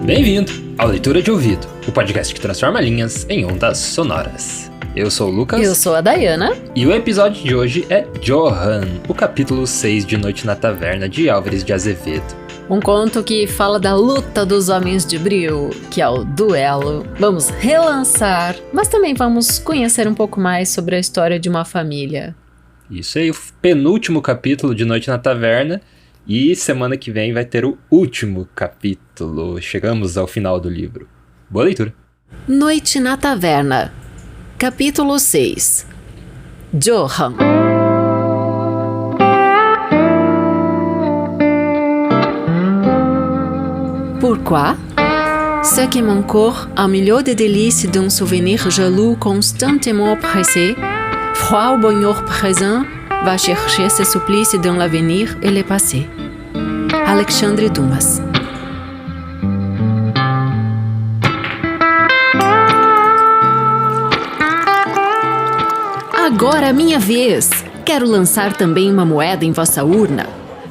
Bem-vindo ao Leitura de Ouvido, o podcast que transforma linhas em ondas sonoras. Eu sou o Lucas. Eu sou a Dayana. E o episódio de hoje é Johan, o capítulo 6 de Noite na Taverna, de Álvares de Azevedo. Um conto que fala da luta dos homens de Bril, que é o duelo. Vamos relançar, mas também vamos conhecer um pouco mais sobre a história de uma família. Isso aí, o penúltimo capítulo de Noite na Taverna. E semana que vem vai ter o último capítulo. Chegamos ao final do livro. Boa leitura. Noite na Taverna. Capítulo 6. Johan. Pourquoi? Ce qui mon corps, un milieu de délices d'un souvenir jaloux constamment pressé, froid au bonheur présent, va chercher ses supplices dans l'avenir et le passé. Alexandre Dumas. Agora é minha vez. Quero lançar também uma moeda em vossa urna.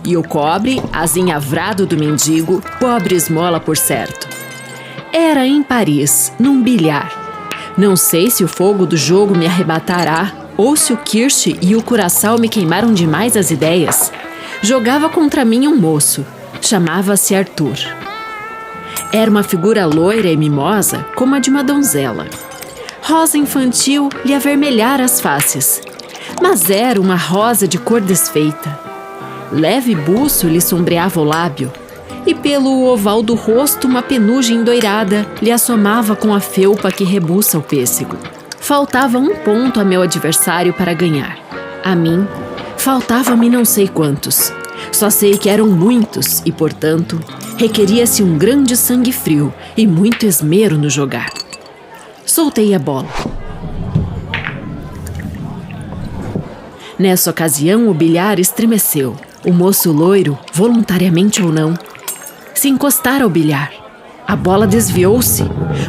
E o cobre, azinhavrado do mendigo, pobre esmola por certo. Era em Paris, num bilhar. Não sei se o fogo do jogo me arrebatará, ou se o Kirsch e o Curaçao me queimaram demais as ideias. Jogava contra mim um moço. Chamava-se Arthur. Era uma figura loira e mimosa, como a de uma donzela. Rosa infantil lhe avermelhara as faces. Mas era uma rosa de cor desfeita. Leve buço lhe sombreava o lábio. E pelo oval do rosto uma penugem endoirada lhe assomava com a felpa que rebuça o pêssego. Faltava um ponto a meu adversário para ganhar. A mim, faltava-me não sei quantos. Só sei que eram muitos e, portanto, requeria-se um grande sangue frio e muito esmero no jogar. Soltei a bola. Nessa ocasião, o bilhar estremeceu. O moço loiro, voluntariamente ou não, se encostara ao bilhar. A bola desviou-se,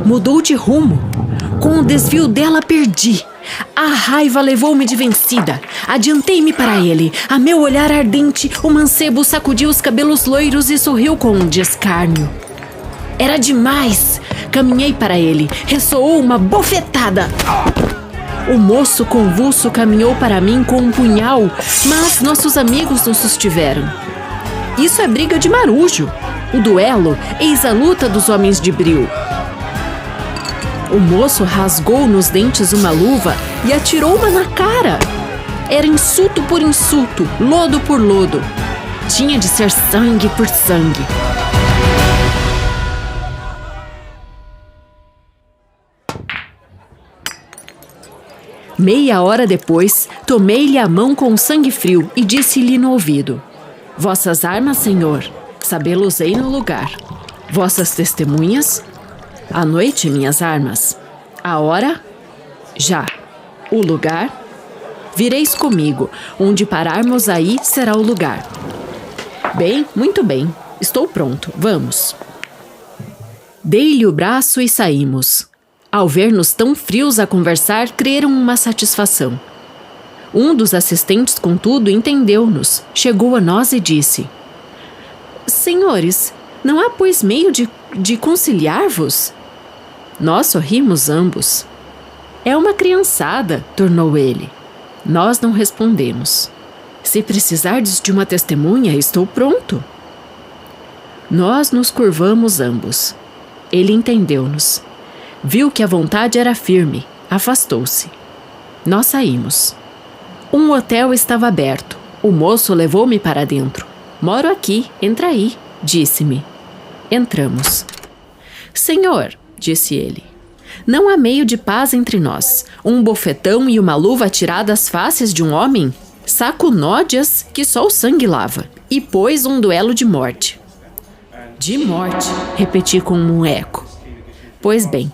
mudou de rumo. Com o desvio dela, perdi. A raiva levou-me de vencida. Adiantei-me para ele. A meu olhar ardente, o mancebo sacudiu os cabelos loiros e sorriu com um descarnio. Era demais. Caminhei para ele. Ressoou uma bofetada. O moço convulso caminhou para mim com um punhal, mas nossos amigos nos sustiveram. Isso é briga de marujo. O duelo, eis a luta dos homens de Bril. O moço rasgou nos dentes uma luva e atirou uma na cara. Era insulto por insulto, lodo por lodo. Tinha de ser sangue por sangue. Meia hora depois, tomei-lhe a mão com sangue frio e disse-lhe no ouvido: Vossas armas, senhor, sabê-los-ei no lugar. Vossas testemunhas? À noite, minhas armas. A hora? Já. O lugar? Vireis comigo. Onde pararmos aí será o lugar. Bem, muito bem. Estou pronto. Vamos. Dei-lhe o braço e saímos. Ao ver-nos tão frios a conversar, creram uma satisfação. Um dos assistentes, contudo, entendeu-nos, chegou a nós e disse: Senhores, não há, pois, meio de conciliar-vos? Nós sorrimos ambos. É uma criançada, tornou ele. Nós não respondemos. Se precisardes de uma testemunha, estou pronto. Nós nos curvamos ambos. Ele entendeu-nos. Viu que a vontade era firme, afastou-se. Nós saímos. Um hotel estava aberto. O moço levou-me para dentro. Moro aqui, entra aí, disse-me. Entramos. Senhor, disse ele, não há meio de paz entre nós. Um bofetão e uma luva atirada às faces de um homem? Saco nódias que só o sangue lava. E pôs um duelo de morte. De morte, repeti com um eco. Pois bem,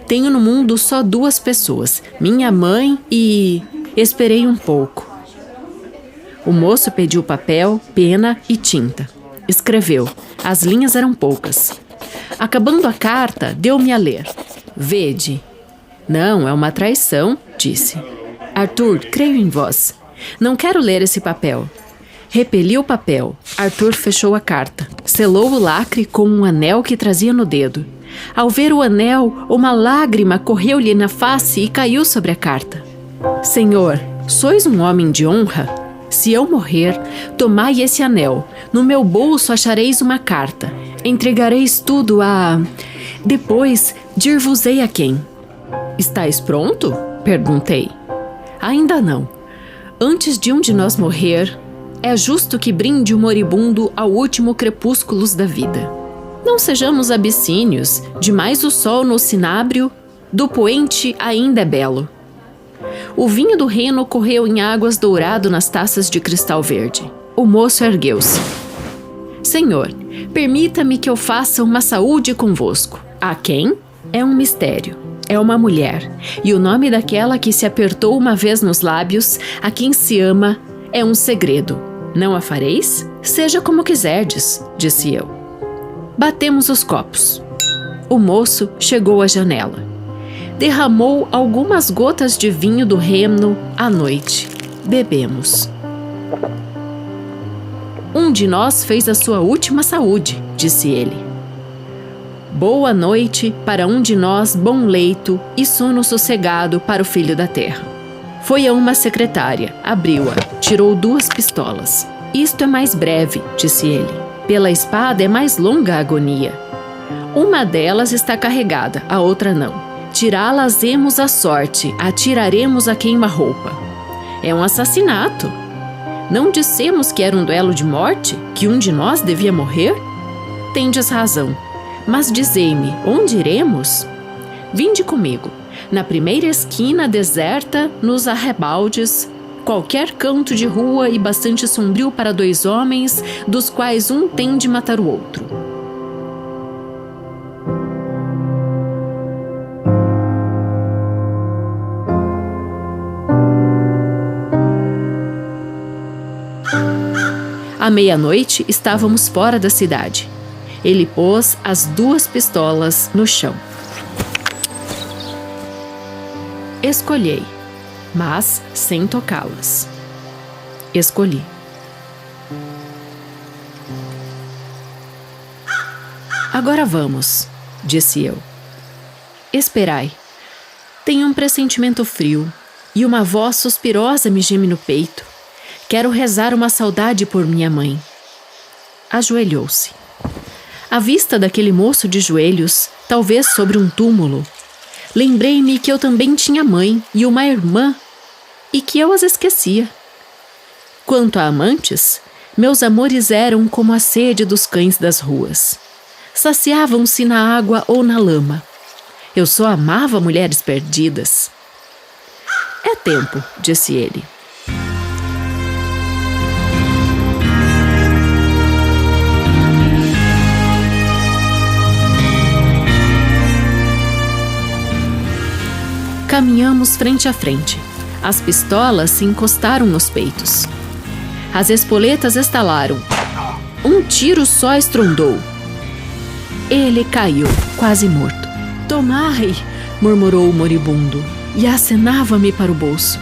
tenho no mundo só duas pessoas, minha mãe e... Esperei um pouco. O moço pediu papel, pena e tinta. Escreveu. As linhas eram poucas. Acabando a carta, deu-me a ler. Vede. Não, é uma traição, disse. Arthur, creio em vós. Não quero ler esse papel. Repeli o papel. Arthur fechou a carta. Selou o lacre com um anel que trazia no dedo. Ao ver o anel, uma lágrima correu-lhe na face e caiu sobre a carta. Senhor, sois um homem de honra? Se eu morrer, tomai esse anel. No meu bolso achareis uma carta. Entregareis tudo a... Depois, dir-vos-ei a quem. Estais pronto? Perguntei. Ainda não. Antes de um de nós morrer, é justo que brinde o moribundo ao último crepúsculo da vida. Não sejamos abissínios, demais o sol no cinábrio, do poente ainda é belo. O vinho do Reno correu em águas dourado nas taças de cristal verde. O moço ergueu-se. Senhor, permita-me que eu faça uma saúde convosco. A quem? É um mistério. É uma mulher. E o nome daquela que se apertou uma vez nos lábios, a quem se ama, é um segredo. Não a fareis? Seja como quiserdes, disse eu. Batemos os copos. O moço chegou à janela. Derramou algumas gotas de vinho do Reno à noite. Bebemos. Um de nós fez a sua última saúde, disse ele. Boa noite para um de nós, bom leito e sono sossegado para o filho da terra. Foi a uma secretária, abriu-a, tirou 2 pistolas. Isto é mais breve, disse ele. Pela espada é mais longa a agonia. Uma delas está carregada, a outra não. Tirá-las-emos à sorte, atiraremos a queima-roupa. É um assassinato. Não dissemos que era um duelo de morte? Que um de nós devia morrer? Tendes razão. Mas dizei-me, onde iremos? Vinde comigo. Na primeira esquina deserta, nos arrebaldes, qualquer canto de rua e bastante sombrio para 2 homens, dos quais um tem de matar o outro. À meia-noite, estávamos fora da cidade. Ele pôs as 2 pistolas no chão. Escolhei, mas sem tocá-las. Escolhi. Agora vamos, disse eu. Esperai. Tenho um pressentimento frio e uma voz suspirosa me geme no peito. Quero rezar uma saudade por minha mãe. Ajoelhou-se. À vista daquele moço de joelhos, talvez sobre um túmulo, lembrei-me que eu também tinha mãe e uma irmã e que eu as esquecia. Quanto a amantes, meus amores eram como a sede dos cães das ruas. Saciavam-se na água ou na lama. Eu só amava mulheres perdidas. É tempo, disse ele. Caminhamos frente a frente. As pistolas se encostaram nos peitos. As espoletas estalaram. Um tiro só estrondou. Ele caiu, quase morto. Tomai, murmurou o moribundo, e acenava-me para o bolso.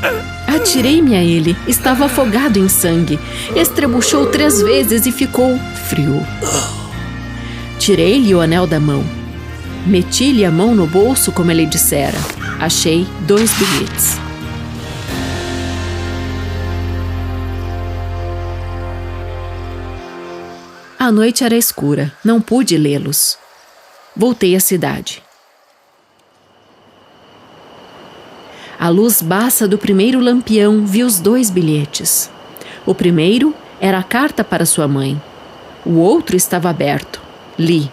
Atirei-me a ele, estava afogado em sangue. Estrebuchou 3 vezes e ficou frio. Tirei-lhe o anel da mão. Meti-lhe a mão no bolso como ele dissera. Achei 2 bilhetes. A noite era escura, não pude lê-los. Voltei à cidade. À luz baça do primeiro lampião vi os 2 bilhetes. O primeiro era a carta para sua mãe. O outro estava aberto. Li.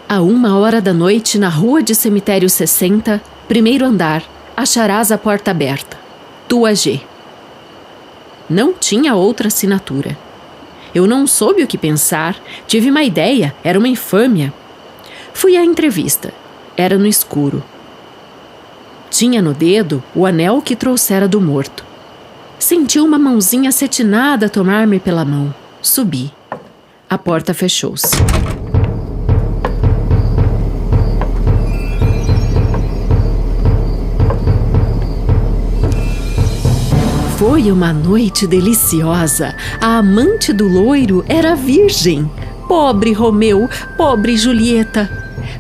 À 1h da noite, na rua de cemitério 60, primeiro andar, acharás a porta aberta. Tua G. Não tinha outra assinatura. Eu não soube o que pensar, tive uma ideia, era uma infâmia. Fui à entrevista. Era no escuro. Tinha no dedo o anel que trouxera do morto. Senti uma mãozinha cetinada tomar-me pela mão. Subi. A porta fechou-se. Foi uma noite deliciosa. A amante do loiro era virgem. Pobre Romeu, pobre Julieta.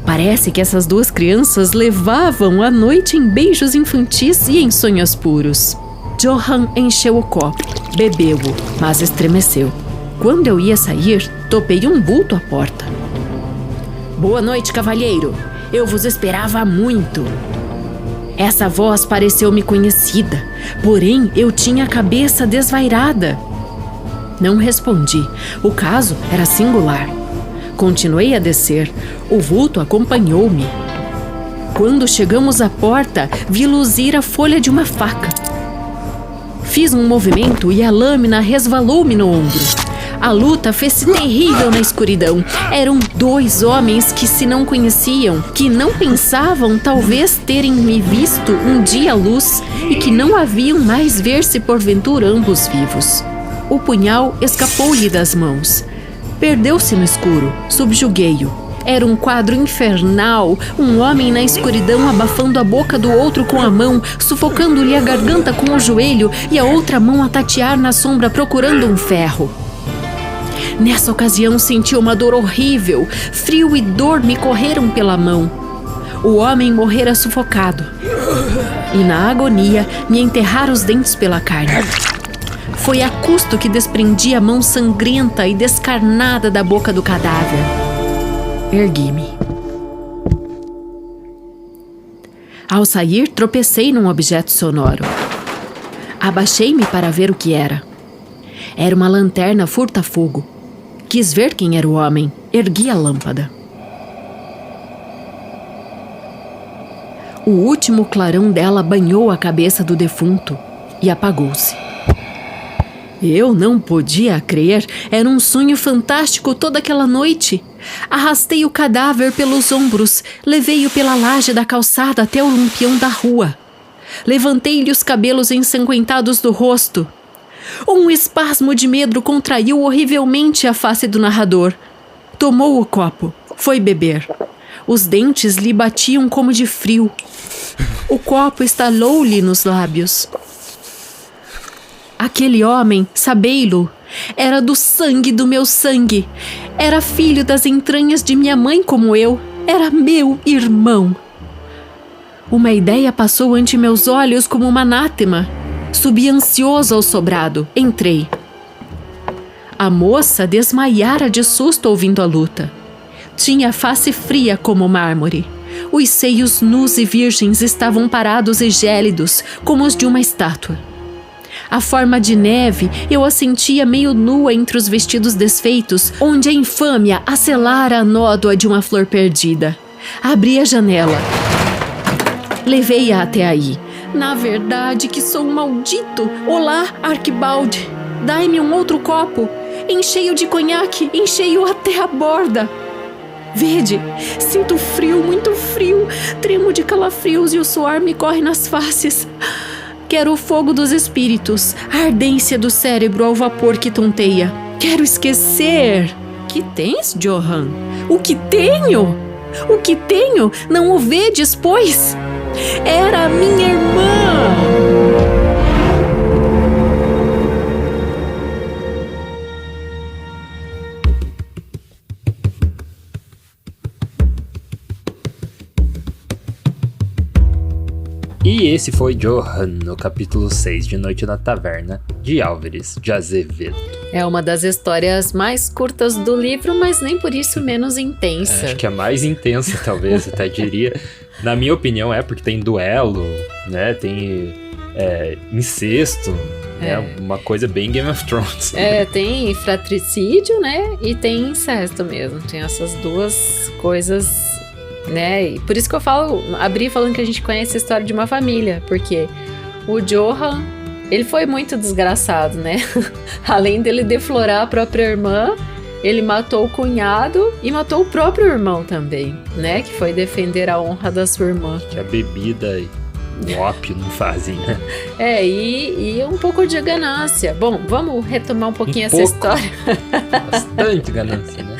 Parece que essas duas crianças levavam a noite em beijos infantis e em sonhos puros. Johann encheu o copo, bebeu-o, mas estremeceu. Quando eu ia sair, topei um vulto à porta. Boa noite, cavalheiro. Eu vos esperava há muito. Essa voz pareceu-me conhecida, porém eu tinha a cabeça desvairada. Não respondi. O caso era singular. Continuei a descer. O vulto acompanhou-me. Quando chegamos à porta, vi luzir a folha de uma faca. Fiz um movimento e a lâmina resvalou-me no ombro. A luta fez-se terrível na escuridão. Eram dois homens que se não conheciam, que não pensavam talvez terem me visto um dia à luz e que não haviam mais ver-se porventura ambos vivos. O punhal escapou-lhe das mãos. Perdeu-se no escuro. Subjuguei-o. Era um quadro infernal. Um homem na escuridão abafando a boca do outro com a mão, sufocando-lhe a garganta com o joelho e a outra mão a tatear na sombra procurando um ferro. Nessa ocasião senti uma dor horrível. Frio e dor me correram pela mão. O homem morrera sufocado. E na agonia me enterraram os dentes pela carne. Foi a custo que desprendi a mão sangrenta e descarnada da boca do cadáver. Ergui-me. Ao sair, tropecei num objeto sonoro. Abaixei-me para ver o que era. Era uma lanterna furta-fogo. Quis ver quem era o homem. Ergui a lâmpada. O último clarão dela banhou a cabeça do defunto e apagou-se. Eu não podia crer. Era um sonho fantástico toda aquela noite. Arrastei o cadáver pelos ombros, levei-o pela laje da calçada até o lampião da rua. Levantei-lhe os cabelos ensanguentados do rosto. Um espasmo de medo contraiu horrivelmente a face do narrador. Tomou o copo, foi beber. Os dentes lhe batiam como de frio. O copo estalou-lhe nos lábios. Aquele homem, sabei-lo, era do sangue do meu sangue. Era filho das entranhas de minha mãe como eu. Era meu irmão. Uma ideia passou ante meus olhos como uma anátema. Subi ansioso ao sobrado. Entrei. A moça desmaiara de susto ouvindo a luta. Tinha a face fria como mármore. Os seios nus e virgens estavam parados e gélidos, como os de uma estátua. A forma de neve eu a sentia meio nua entre os vestidos desfeitos, onde a infâmia acelara a nódoa de uma flor perdida. Abri a janela. Levei-a até aí. Na verdade que sou um maldito. Olá, Arquibalde. Dai-me um outro copo. Enchei-o de conhaque, enchei-o até a borda. Vede, sinto frio, muito frio. Tremo de calafrios e o suor me corre nas faces. Quero o fogo dos espíritos, a ardência do cérebro ao vapor que tonteia. Quero esquecer. Que tens, Johann? O que tenho? O que tenho? Não o vedes, pois? Era a minha irmã! E esse foi Johann, no capítulo 6 de Noite na Taverna, de Álvares de Azevedo. É uma das histórias mais curtas do livro, mas nem por isso menos intensa. Acho que a mais intensa, talvez, até diria. Na minha opinião, porque tem duelo, né? Tem incesto, né? Uma coisa bem Game of Thrones. Tem fratricídio, né? E tem incesto mesmo. Tem essas duas coisas, né? E por isso que eu abri falando que a gente conhece a história de uma família, porque o Johann, ele foi muito desgraçado, né? Além dele deflorar a própria irmã, ele matou o cunhado e matou o próprio irmão também, né? Que foi defender a honra da sua irmã. Que a bebida e o ópio não fazem, né? E um pouco de ganância. Bom, vamos retomar um pouquinho essa história. Bastante ganância, né?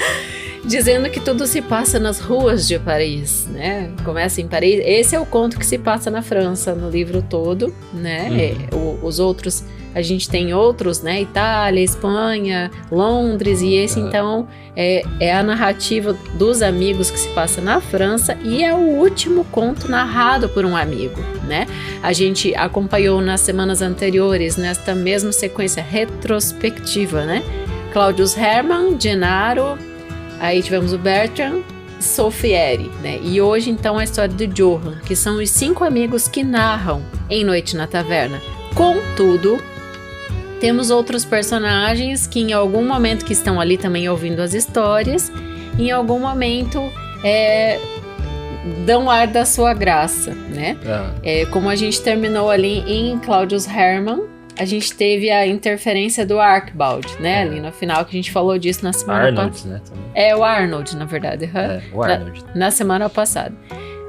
Dizendo que tudo se passa nas ruas de Paris, né? Começa em Paris. Esse é o conto que se passa na França, no livro todo, né? Os outros a gente tem outros, né? Itália, Espanha, Londres, e esse então é a narrativa dos amigos que se passa na França e é o último conto narrado por um amigo, né? A gente acompanhou nas semanas anteriores, nesta mesma sequência retrospectiva, né? Claudius Hermann, Gennaro, aí tivemos o Bertrand, Soffieri, né? E hoje então a história do Johann, que são os 5 amigos que narram Em Noite na Taverna. Contudo, temos outros personagens que em algum momento que estão ali também ouvindo as histórias, em algum momento dão ar da sua graça, né? Como a gente terminou ali em Claudius Hermann, a gente teve a interferência do Archibald, né? Ali no final, que a gente falou disso na semana passada. Arnold, né? Também. O Arnold, na verdade. O Arnold. Na semana passada.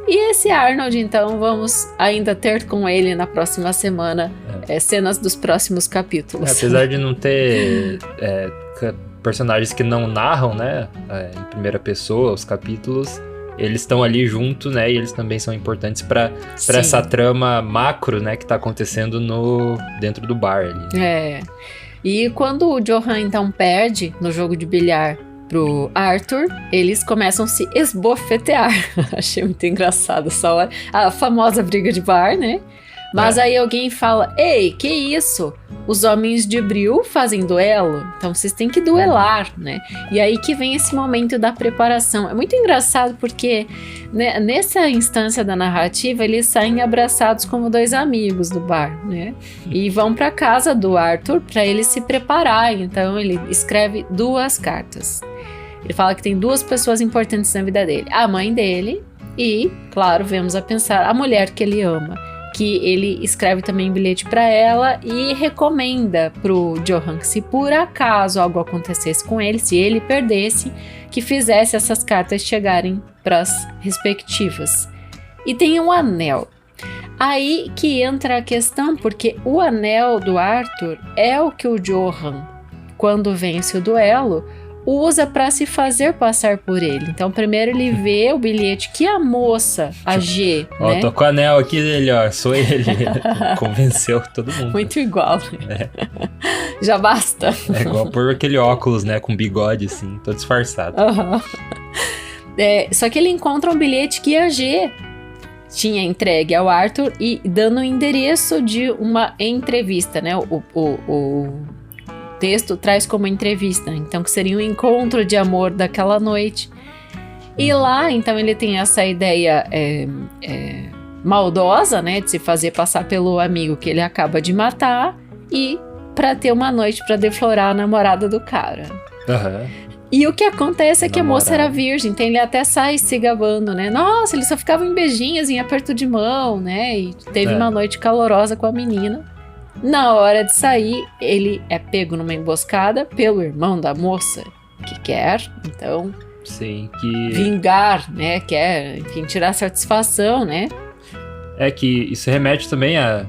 E esse Arnold, então, vamos ainda ter com ele na próxima semana cenas dos próximos capítulos. Apesar de não ter personagens que não narram, né? Em primeira pessoa, os capítulos... Eles estão ali junto, né? E eles também são importantes para essa trama macro, né? Que tá acontecendo dentro do bar ali. E quando o Johann, então, perde no jogo de bilhar pro Arthur, eles começam a se esbofetear. Achei muito engraçado essa hora. A famosa briga de bar, né? Mas aí alguém fala, ei, que isso? Os homens de Bril fazem duelo? Então vocês têm que duelar, né? E aí que vem esse momento da preparação. É muito engraçado porque né, nessa instância da narrativa eles saem abraçados como 2 amigos do bar, né? E vão pra casa do Arthur pra ele se preparar. Então ele escreve 2 cartas. Ele fala que tem 2 pessoas importantes na vida dele. A mãe dele e, claro, vemos a pensar, a mulher que ele ama. Que ele escreve também um bilhete para ela e recomenda pro Johann que se por acaso algo acontecesse com ele, se ele perdesse, que fizesse essas cartas chegarem para as respectivas. E tem um anel. Aí que entra a questão, porque o anel do Arthur é o que o Johann, quando vence o duelo, usa para se fazer passar por ele. Então, primeiro ele vê o bilhete que a moça, a G, né? Tô com o anel aqui dele, sou ele. Convenceu todo mundo. Muito igual, né? Já basta. É igual por aquele óculos, né? Com bigode, assim, todo disfarçado. Só que ele encontra um bilhete que a G tinha entregue ao Arthur e dando o endereço de uma entrevista, né? O texto traz como entrevista, então que seria um encontro de amor daquela noite. E lá, então, ele tem essa ideia maldosa, né, de se fazer passar pelo amigo que ele acaba de matar e para ter uma noite para deflorar a namorada do cara. E o que acontece é que a moça era virgem, então ele até sai se gabando, né? Nossa, eles só ficavam em beijinhos, em aperto de mão, né? E teve uma noite calorosa com a menina. Na hora de sair, ele é pego numa emboscada pelo irmão da moça, que quer, então, vingar, né? Quer, enfim, tirar satisfação, né? É que isso remete também à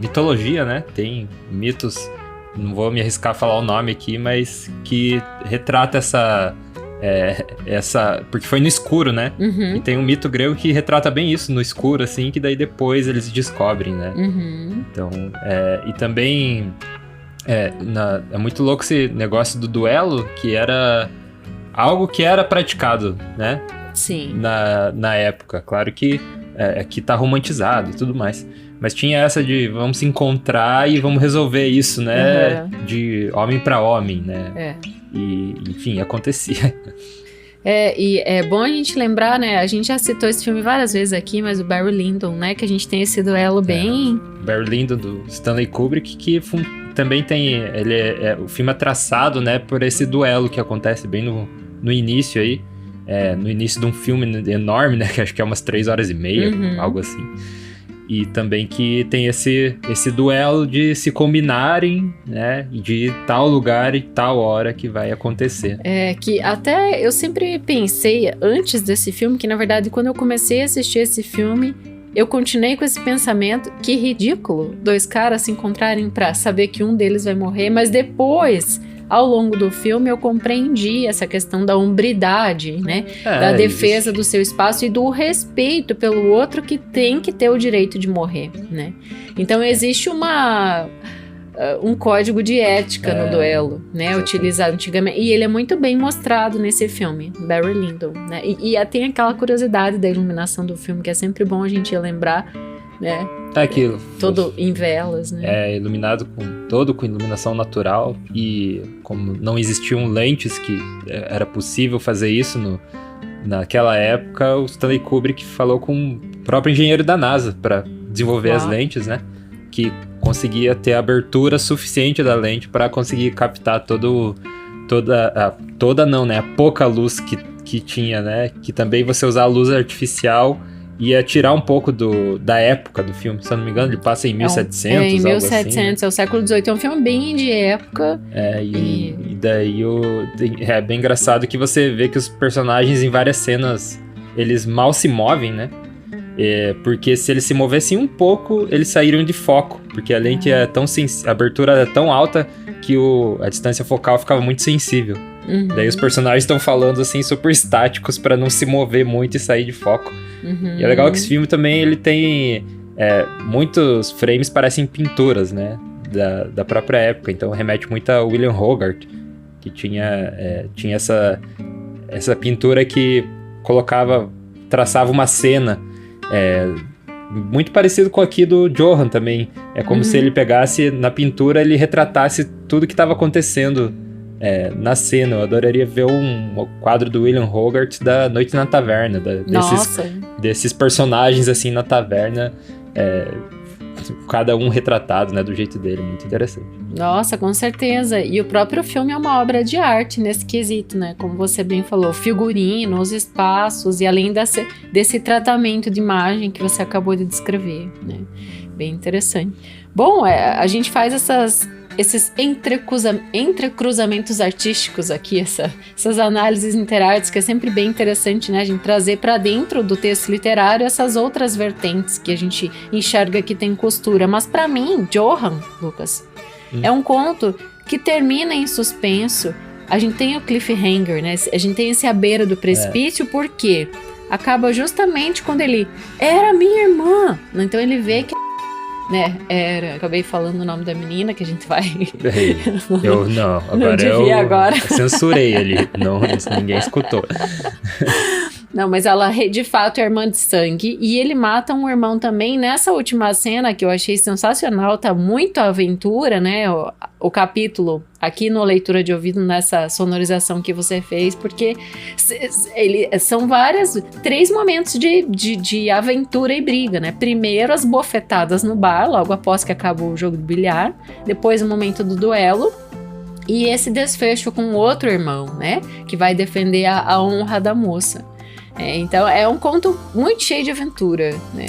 mitologia, né? Tem mitos, não vou me arriscar a falar o nome aqui, mas que retrata essa porque foi no escuro, né? E tem um mito grego que retrata bem isso, no escuro, assim, que daí depois eles descobrem, né? Então, e também é muito louco esse negócio do duelo, que era algo que era praticado, né? Sim. Na época. Claro que aqui tá romantizado e tudo mais. Mas tinha essa de vamos se encontrar e vamos resolver isso, né? De homem pra homem, né? E, enfim, acontecia. E é bom a gente lembrar, né? A gente já citou esse filme várias vezes aqui, mas o Barry Lyndon, né? Que a gente tem esse duelo bem... Barry Lyndon, do Stanley Kubrick, que também tem... o filme é traçado, né? Por esse duelo que acontece bem no início aí. No início de um filme enorme, né? Que acho que é umas 3h30, algo assim. E também que tem esse duelo de se combinarem, né? De tal lugar e tal hora que vai acontecer. Que até eu sempre pensei, antes desse filme, que na verdade quando eu comecei a assistir esse filme, eu continuei com esse pensamento, que ridículo 2 caras se encontrarem pra saber que um deles vai morrer, mas depois... Ao longo do filme eu compreendi essa questão da hombridade, né? Da defesa do seu espaço e do respeito pelo outro que tem que ter o direito de morrer, né? Então existe uma um código de ética no duelo, né? Exatamente. Utilizado antigamente. E ele é muito bem mostrado nesse filme, Barry Lyndon, né? E tem aquela curiosidade da iluminação do filme, que é sempre bom a gente lembrar, né? É aquilo. Todo em velas, né? É iluminado com iluminação natural, e como não existiam lentes que era possível fazer isso naquela época, o Stanley Kubrick falou com o próprio engenheiro da NASA para desenvolver as lentes, né? Que conseguia ter a abertura suficiente da lente para conseguir captar a pouca luz que tinha, né? Que também você usar a luz artificial ia tirar um pouco da época do filme. Se eu não me engano, ele passa em 1700, em 1700, algo assim, né? é o século XVIII, é um filme bem de época. E daí é bem engraçado que você vê que os personagens em várias cenas, eles mal se movem, né? Porque se eles se movessem um pouco, eles saíram de foco, porque a lente é tão a abertura é tão alta que a distância focal ficava muito sensível. Uhum. Daí os personagens estão falando assim super estáticos para não se mover muito e sair de foco. Uhum. E é legal que esse filme também ele tem muitos frames parecem pinturas, né, da própria época, então remete muito a William Hogarth, que tinha essa pintura que traçava uma cena muito parecido com aqui do Johann também. É como se ele pegasse na pintura, ele retratasse tudo que estava acontecendo na cena. Eu adoraria ver um quadro do William Hogarth da Noite na Taverna, desses personagens assim na taverna, cada um retratado, né, do jeito dele. Muito interessante. Nossa, com certeza. E o próprio filme é uma obra de arte nesse quesito, né? Como você bem falou, figurino, os espaços e além desse tratamento de imagem que você acabou de descrever, né? Bem interessante. Bom, a gente faz esses entrecruzamentos artísticos aqui, essas análises interartes, que é sempre bem interessante, né? A gente trazer para dentro do texto literário essas outras vertentes que a gente enxerga que tem costura. Mas para mim, Johann, Lucas, é um conto que termina em suspenso. A gente tem o cliffhanger, né? A gente tem esse à beira do precipício, porque acaba justamente quando ele era minha irmã. Então ele vê que acabei falando o nome da menina, que a gente vai... Agora eu censurei ali, ninguém escutou. Não, mas ela de fato é irmã de sangue, e ele mata um irmão também nessa última cena, que eu achei sensacional, tá muito aventura, né, o capítulo aqui no Leitura de Ouvido, nessa sonorização que você fez, porque são 3 momentos de aventura e briga, né? Primeiro as bofetadas no bar, logo após que acaba o jogo de bilhar, depois o momento do duelo, e esse desfecho com outro irmão, né, que vai defender a honra da moça. Então é um conto muito cheio de aventura, né?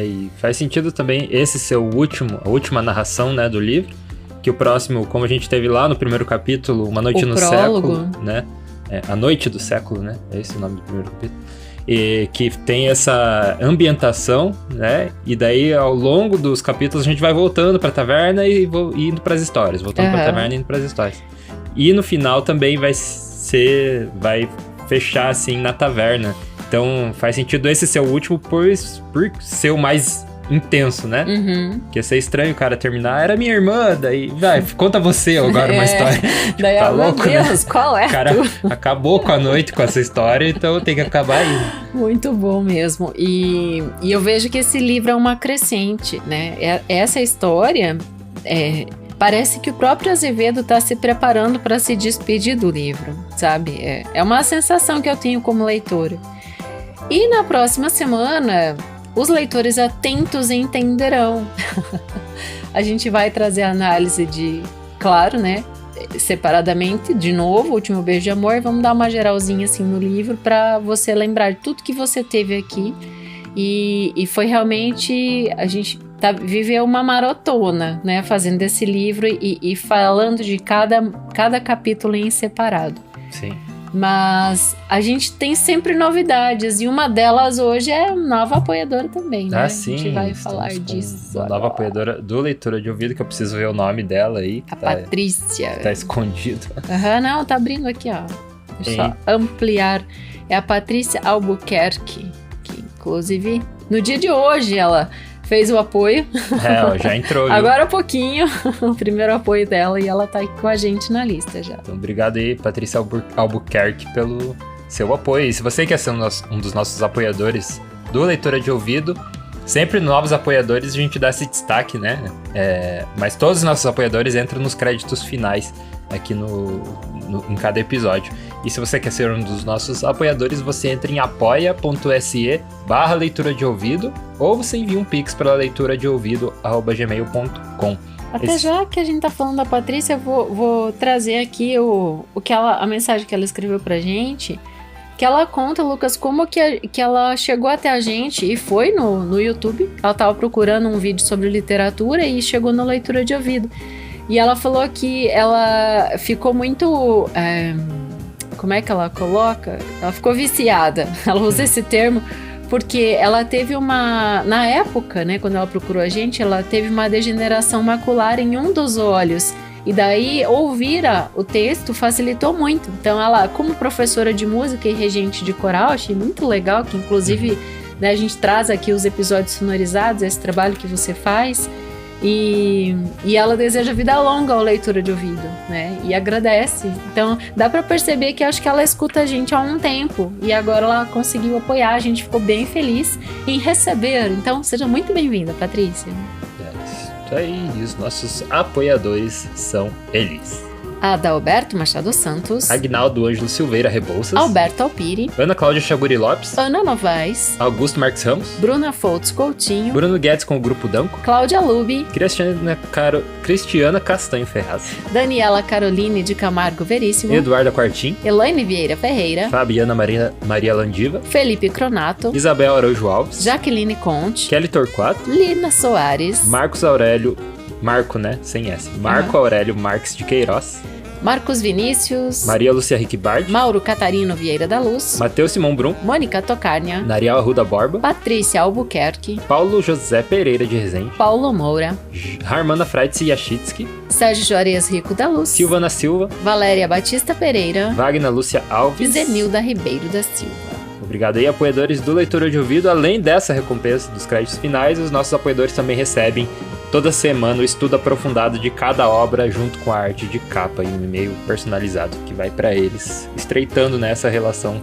E faz sentido também esse ser a última narração, né, do livro, que o próximo, como a gente teve lá no primeiro capítulo, Uma Noite no Século, né? A Noite do Século, né? É esse o nome do primeiro capítulo. E que tem essa ambientação, né? E daí, ao longo dos capítulos, a gente vai voltando pra taverna e indo pras histórias. Voltando pra taverna e indo pras histórias. E no final também vai fechar, assim, na taverna. Então, faz sentido esse ser o último por ser o mais intenso, né? Porque ia ser estranho o cara terminar, era minha irmã, daí, vai, conta você agora uma história. Daí, tá louco, meu Deus, né? qual é? O cara acabou com a noite com essa história, então tem que acabar aí. Muito bom mesmo. E eu vejo que esse livro é uma crescente, né? Essa história, parece que o próprio Azevedo está se preparando para se despedir do livro, sabe? É uma sensação que eu tenho como leitora. E na próxima semana, os leitores atentos entenderão. A gente vai trazer a análise claro, né? Separadamente, de novo, Último Beijo de Amor. Vamos dar uma geralzinha assim no livro para você lembrar de tudo que você teve aqui. E foi realmente, a gente viveu uma maratona, né? Fazendo esse livro e falando de cada capítulo em separado. Sim. Mas a gente tem sempre novidades, e uma delas hoje é nova apoiadora também, né? Sim, a gente vai falar disso. Uma nova apoiadora do Leitura de Ouvido, que eu preciso ver o nome dela aí. A Patrícia. Tá escondido. Não, tá abrindo aqui, ó. Deixa eu só ampliar. É a Patrícia Albuquerque, que inclusive no dia de hoje ela fez o apoio. Ó, já entrou, viu? Agora há pouquinho, o primeiro apoio dela, e ela tá aqui com a gente na lista já. Então, obrigado aí, Patrícia Albuquerque, pelo seu apoio. E se você quer ser um dos nossos apoiadores do Leitura de Ouvido, sempre novos apoiadores a gente dá esse destaque, né? Mas todos os nossos apoiadores entram nos créditos finais aqui em cada episódio. E se você quer ser um dos nossos apoiadores, você entra em apoia.se/leitura de ouvido, ou você envia um pix para leituradeouvido@gmail.com. Até já que a gente tá falando da Patrícia, eu vou trazer aqui a mensagem que ela escreveu pra gente, que ela conta, Lucas, como que ela chegou até a gente e foi no YouTube. Ela tava procurando um vídeo sobre literatura e chegou na Leitura de Ouvido. E ela falou que ela ficou muito... como é que ela coloca? Ela ficou viciada. Ela usa esse termo porque ela teve na época, né, quando ela procurou a gente, ela teve uma degeneração macular em um dos olhos. E daí, ouvir o texto facilitou muito. Então, ela, como professora de música e regente de coral, achei muito legal, que inclusive, né, a gente traz aqui os episódios sonorizados, esse trabalho que você faz. E ela deseja vida longa ao Leitura de Ouvido, né? E agradece. Então, dá pra perceber que acho que ela escuta a gente há um tempo. E agora ela conseguiu apoiar, a gente ficou bem feliz em receber. Então, seja muito bem-vinda, Patrícia. Isso aí, e os nossos apoiadores são eles: Adalberto Machado Santos, Agnaldo Ângelo Silveira Rebouças, Alberto Alpiri, Ana Cláudia Chaburi Lopes, Ana Novaes, Augusto Marques Ramos, Bruna Foltz Coutinho, Bruno Guedes com o Grupo Danco, Cláudia Lubi, Cristiana Castanho Ferraz, Daniela Caroline de Camargo Veríssimo, Eduarda Quartim, Elaine Vieira Ferreira, Fabiana Maria Landiva, Felipe Cronato, Isabel Araújo Alves, Jaqueline Conte, Kelly Torquato, Lina Soares, Marcos Aurélio, Marco, né? Sem S. Marco Aurélio Marques de Queiroz, Marcos Vinícius, Maria Lúcia Rickbard, Mauro Catarino Vieira da Luz, Matheus Simão Brum, Mônica Tocárnia, Nariel Arruda Borba, Patrícia Albuquerque, Paulo José Pereira de Rezende, Paulo Moura, Harmana Freitz Yachitsky, Sérgio Juarez Rico da Luz, Silvana Silva, Valéria Batista Pereira, Wagner Lúcia e Alves, Zenilda Ribeiro da Silva. Obrigado aí, apoiadores do Leitura de Ouvido. Além dessa recompensa dos créditos finais, os nossos apoiadores também recebem toda semana o estudo aprofundado de cada obra, junto com a arte de capa e um e-mail personalizado que vai para eles, estreitando nessa relação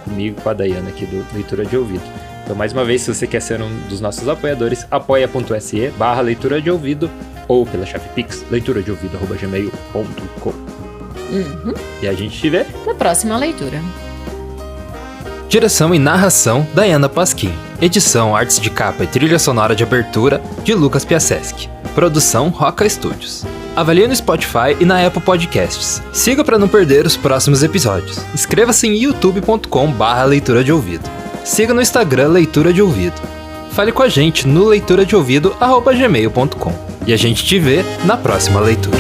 comigo e com a Dayana aqui do Leitura de Ouvido. Então, mais uma vez, se você quer ser um dos nossos apoiadores, apoia.se/leitura de ouvido ou pela chave Pix, leituradeouvido@gmail.com. E a gente te vê na próxima leitura. Direção e narração, Dayana Pasquim. Edição, artes de capa e trilha sonora de abertura, de Lucas Piasecki. Produção, Roca Studios. Avalie no Spotify e na Apple Podcasts. Siga para não perder os próximos episódios. Inscreva-se em youtube.com/leitura de ouvido. Siga no Instagram Leitura de Ouvido. Fale com a gente no leituradeouvido@gmail.com. E a gente te vê na próxima leitura.